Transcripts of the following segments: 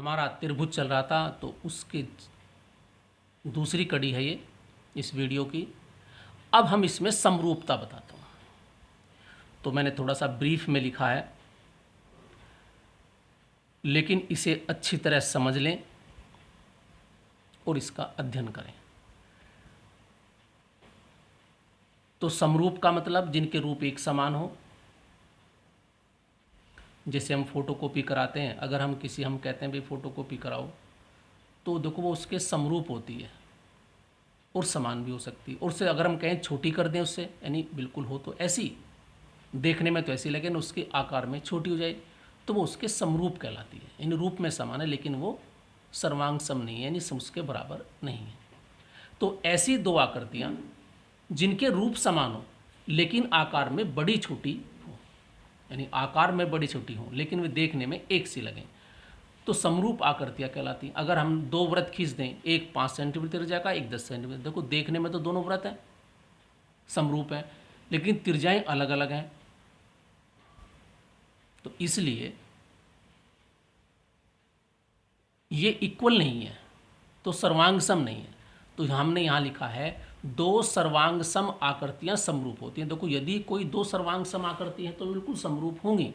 हमारा त्रिभुज चल रहा था, तो उसकी दूसरी कड़ी है ये इस वीडियो की। अब हम इसमें समरूपता बताता हूँ। तो मैंने थोड़ा सा ब्रीफ में लिखा है, लेकिन इसे अच्छी तरह समझ लें और इसका अध्ययन करें। तो समरूप का मतलब जिनके रूप एक समान हो। जैसे हम फोटोकॉपी कराते हैं, अगर हम कहते हैं भाई फोटोकॉपी कराओ, तो देखो वो उसके समरूप होती है और समान भी हो सकती है। और उससे अगर हम कहें छोटी कर दें उससे, यानी बिल्कुल हो तो ऐसी, देखने में तो ऐसी लगे ना, उसके आकार में छोटी हो जाए, तो वो उसके समरूप कहलाती है। यानी रूप में समान है लेकिन वो सर्वांग सम नहीं है, यानी उसके बराबर नहीं है। तो ऐसी दो आकृतियाँ जिनके रूप समान हो लेकिन आकार में बड़ी छोटी हो, यानी आकार में बड़ी छोटी हो लेकिन वे देखने में एक सी लगें, तो समरूप आकृतियाँ कहलाती हैं। अगर हम दो वृत्त खींच दें, एक 5 सेंटीमीटर त्रिज्या का, एक 10 सेंटीमीटर, देखो देखने में तो दोनों वृत्त हैं, समरूप हैं, लेकिन त्रिज्याएं अलग अलग हैं। तो इसलिए ये इक्वल नहीं है, तो सर्वांग सम नहीं है। तो हमने यहाँ लिखा है दो सर्वांग सम आकृतियाँ समरूप होती हैं। देखो यदि कोई दो सर्वांग सम आकृति है तो बिल्कुल समरूप होंगी,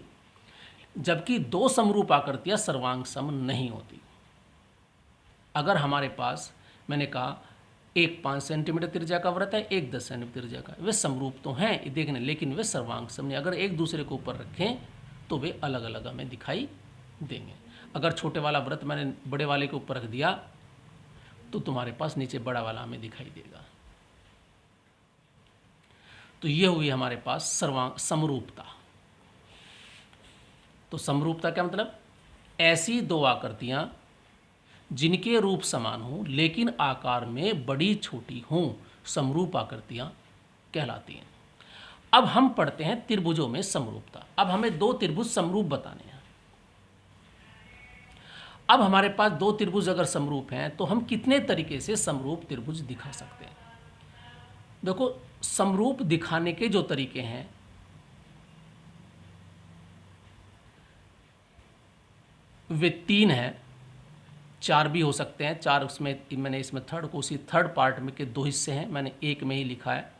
जबकि दो समरूप आकृतियाँ सर्वांग सम नहीं होती। अगर हमारे पास, मैंने कहा, एक 5 सेंटीमीटर त्रिज्या का वृत्त है, एक 10 सेंटीमीटर त्रिज्या का, वे समरूप तो हैं देखने, लेकिन वे सर्वांग सम नहीं। अगर एक दूसरे को ऊपर रखें तो वे अलग अलग हमें दिखाई देंगे। अगर छोटे वाला वृत्त मैंने बड़े वाले के ऊपर रख दिया तो तुम्हारे पास नीचे बड़ा वाला हमें दिखाई देगा। तो ये हुई हमारे पास समरूपता। तो समरूपता क्या मतलब? ऐसी दो आकृतियां जिनके रूप समान हों लेकिन आकार में बड़ी छोटी हों, समरूप आकृतियां कहलाती हैं। अब हम पढ़ते हैं त्रिभुजों में समरूपता। अब हमें दो त्रिभुज समरूप बताने हैं। अब हमारे पास दो त्रिभुज अगर समरूप हैं तो हम कितने तरीके से समरूप त्रिभुज दिखा सकते हैं? देखो, समरूप दिखाने के जो तरीके हैं वे तीन हैं, चार भी हो सकते हैं। चार उसमें मैंने इसमें थर्ड को, उसी थर्ड पार्ट में के दो हिस्से हैं, मैंने एक में ही लिखा है।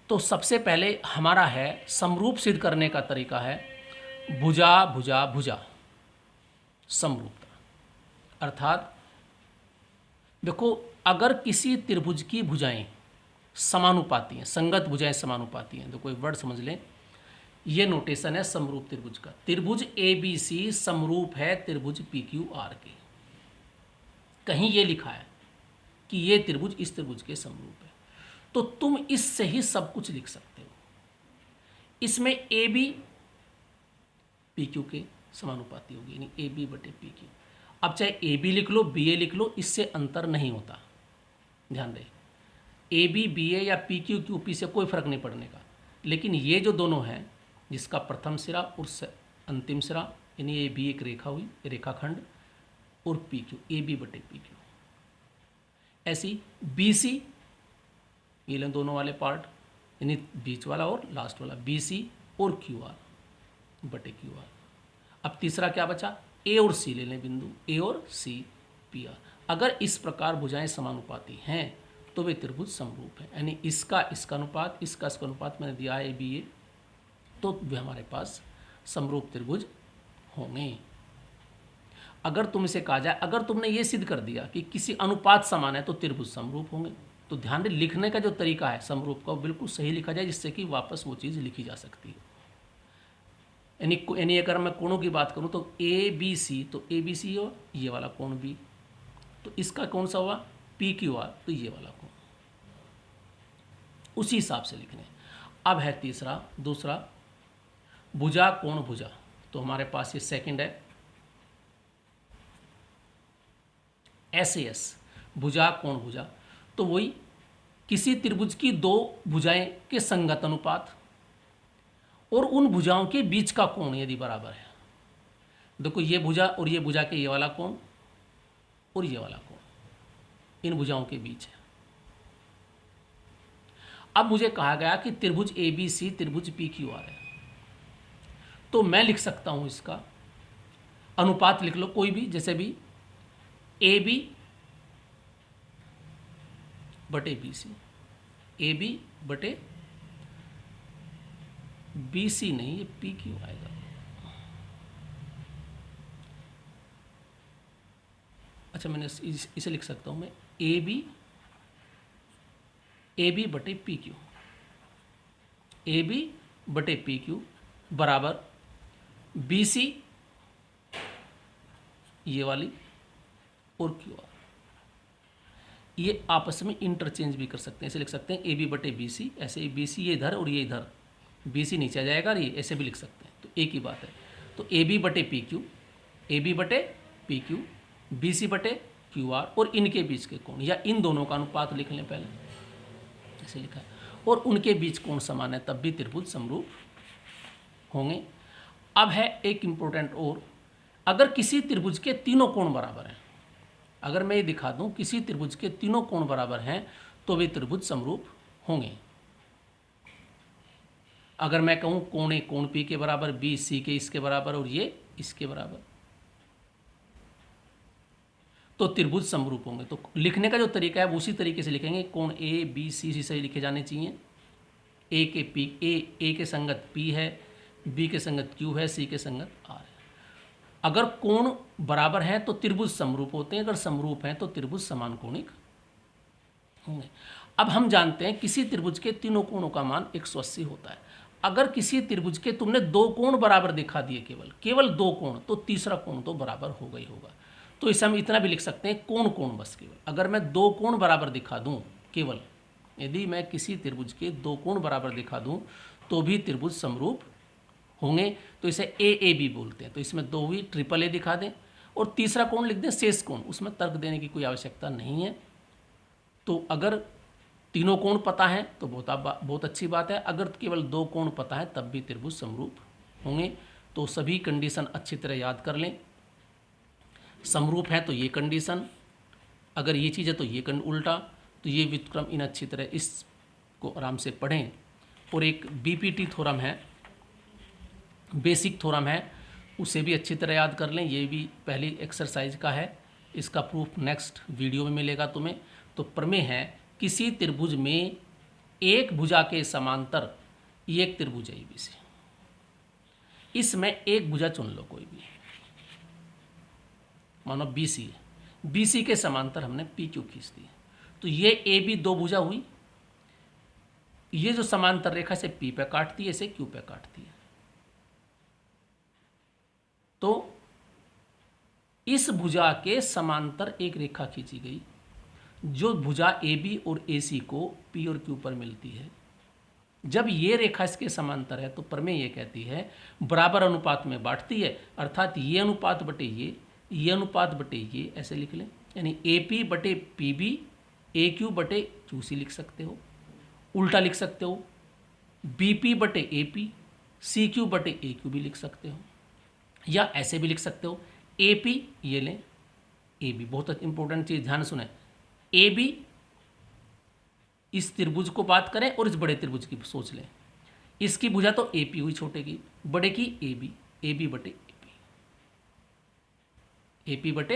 तो सबसे पहले हमारा है समरूप सिद्ध करने का तरीका है भुजा भुजा भुजा समरूपता। अर्थात देखो, अगर किसी त्रिभुज की भुजाएं समानुपाती हैं, संगत भुजाएं समानुपाती हैं, तो कोई वर्ड समझ लें, ये नोटेशन है समरूप त्रिभुज का। त्रिभुज ABC समरूप है त्रिभुज PQR के। कहीं ये लिखा है कि ये त्रिभुज इस त्रिभुज के समरूप है, तो तुम इससे ही सब कुछ लिख सकते हो। इसमें AB PQ के समानुपाती होगी, यानी AB/PQ। अब चाहे AB लिख लो, BA लिख लो, इससे अंतर नहीं होता, ध्यान रहे। AB BA या PQ QP से कोई फर्क नहीं पड़ने का। लेकिन ये जो दोनों हैं, जिसका प्रथम सिरा और अंतिम सिरा, यानी AB एक रेखा हुई, रेखाखंड, और PQ AB/PQ। ऐसी BC, ये लें दोनों वाले पार्ट, यानी बीच वाला और लास्ट वाला, BC और QR/QR। अब तीसरा क्या बचा? A और C ले लें बिंदु, A और C PR। अगर इस प्रकार भुजाएं समानुपाती हैं तो वे त्रिभुज समरूप हैं, यानी इसका इसका अनुपात, इसका इसका अनुपात मैंने दिया है BA, तो वे हमारे पास समरूप त्रिभुज होंगे। अगर तुम इसे कहा जाए, अगर तुमने ये सिद्ध कर दिया कि किसी अनुपात समान है तो त्रिभुज समरूप होंगे, तो ध्यान दें लिखने का जो तरीका है समरूप का, वो बिल्कुल सही लिखा जाए, जिससे कि वापस वो चीज़ लिखी जा सकती है। यानी अगर मैं कोणों की बात करूं तो ABC, तो ABC हो ये वाला कोण B, तो इसका कौन सा हुआ? PQR, तो ये वाला कोण। उसी हिसाब से लिखने। अब है दूसरा भुजा कोण भुजा। तो हमारे पास ये सेकंड है SAS, भुजा कोण भुजा। तो वही किसी त्रिभुज की दो भुजाएं के संगत अनुपात और उन भुजाओं के बीच का कोण यदि बराबर है। देखो, ये भुजा और ये भुजा के ये वाला कोण और ये वाला कोण इन भुजाओं के बीच है। अब मुझे कहा गया कि त्रिभुज ABC त्रिभुज PQR है, तो मैं लिख सकता हूं इसका अनुपात लिख लो कोई भी, जैसे भी ए बी बटे बी सी, ए बी बटे बी सी नहीं, ये पी क्यों आएगा, अच्छा मैंने इसे लिख सकता हूं मैं, ए बी बटे पी क्यू, ए बी बटे पी क्यू बराबर बी सी ये वाली और क्यू आर। ये आपस में इंटरचेंज भी कर सकते हैं, ऐसे लिख सकते हैं ए बी बटे बी सी, ऐसे बी सी ये इधर और ये इधर, बी सी नीचे आ जाएगा और ये ऐसे भी लिख सकते हैं, तो एक ही बात है। तो ए बी बटे पी क्यू, ए बी बटे पी क्यू, बी सी बटे क्यू आर, और इनके बीच के कोण या इन दोनों का अनुपात लिख लें पहले, ऐसे लिखा है, और उनके बीच कोण समान है तब भी त्रिभुज समरूप होंगे। अब है एक इंपॉर्टेंट और, अगर किसी त्रिभुज के तीनों कोण बराबर हैं, अगर मैं ये दिखा दूं किसी त्रिभुज के तीनों कोण बराबर हैं तो वे त्रिभुज समरूप होंगे। अगर मैं कहूं कोण ए कोण पी के बराबर, बी सी के इसके बराबर और ये इसके बराबर, तो त्रिभुज समरूप होंगे। तो लिखने का जो तरीका है वो उसी तरीके से लिखेंगे, कोण ए बी सी सही लिखे जाने चाहिए, ए के संगत पी है, बी के संगत क्यू है, सी के संगत आर है। अगर कोण बराबर हैं तो त्रिभुज समरूप होते हैं, अगर समरूप हैं तो त्रिभुज समान कोणिक होंगे। अब हम जानते हैं किसी त्रिभुज के तीनों कोणों का मान 180 होता है। अगर किसी त्रिभुज के तुमने दो कोण बराबर दिखा दिए, केवल दो कोण, तो तीसरा कोण तो बराबर होगा ही होगा। तो इसे हम इतना भी लिख सकते हैं कोण कोण बस केवल, अगर मैं दो कोण बराबर दिखा दूं केवल, यदि मैं किसी त्रिभुज के दो कोण बराबर दिखा दूं तो भी त्रिभुज समरूप होंगे। तो इसे ए बी बोलते हैं। तो इसमें दो हुई, ट्रिपल ए दिखा दें और तीसरा कोण लिख दें शेष कोण, उसमें तर्क देने की कोई आवश्यकता नहीं है। तो अगर तीनों कोण पता है तो बहुत अच्छी बात है, अगर केवल दो कोण पता है तब भी त्रिभुज समरूप होंगे। तो सभी कंडीशन अच्छी तरह याद कर लें। समरूप है तो ये कंडीशन, अगर ये चीज़ है तो ये उल्टा, तो ये व्युत्क्रम इन अच्छी तरह इसको आराम से पढ़ें। और एक बीपीटी थ्योरम है, बेसिक थ्योरम है, उसे भी अच्छी तरह याद कर लें। ये भी पहली एक्सरसाइज का है, इसका प्रूफ नेक्स्ट वीडियो में मिलेगा तुम्हें। तो प्रमेय है, किसी त्रिभुज में एक भुजा के समांतर ये एक त्रिभुज है ABC, इसमें एक भुजा चुन लो कोई भी, मानो BC है, BC के समांतर हमने PQ खींच दी, तो ये AB दो भुजा हुई, ये जो समांतर रेखा से P पे काटती है, इसे Q पे काटती है। तो इस भुजा के समांतर एक रेखा खींची गई जो भुजा AB और AC को P और Q पर मिलती है। जब ये रेखा इसके समांतर है तो प्रमेय ये कहती है बराबर अनुपात में बांटती है, अर्थात ये अनुपात बटे ये अनुपात बटे ये, ऐसे लिख लें। यानी AP बटे PB, AQ बटे QC लिख सकते हो, उल्टा लिख सकते हो BP बटे AP, CQ बटे AQ भी लिख सकते हो, या ऐसे भी लिख सकते हो AP ये लें, AB बहुत इंपॉर्टेंट चीज़ ध्यान सुने, AB इस त्रिभुज को बात करें और इस बड़े त्रिभुज की सोच लें, इसकी भुजा तो AP हुई छोटे की, बड़े की AB बटे AP बटे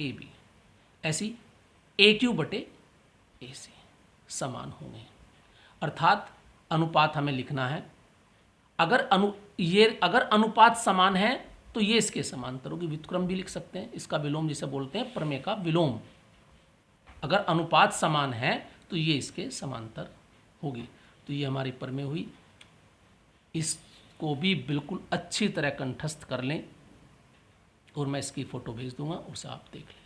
AB, ऐसी AQ बटे AC समान होंगे। अर्थात अनुपात हमें लिखना है, अगर अनुपात समान है तो ये इसके समांतर होगी, व्युत्क्रम भी लिख सकते हैं, इसका विलोम जिसे बोलते हैं प्रमेय का विलोम। अगर अनुपात समान है तो ये इसके समांतर होगी। तो ये हमारी प्रमेय हुई, इसको भी बिल्कुल अच्छी तरह कंठस्थ कर लें और मैं इसकी फ़ोटो भेज दूंगा, उसे आप देख लें।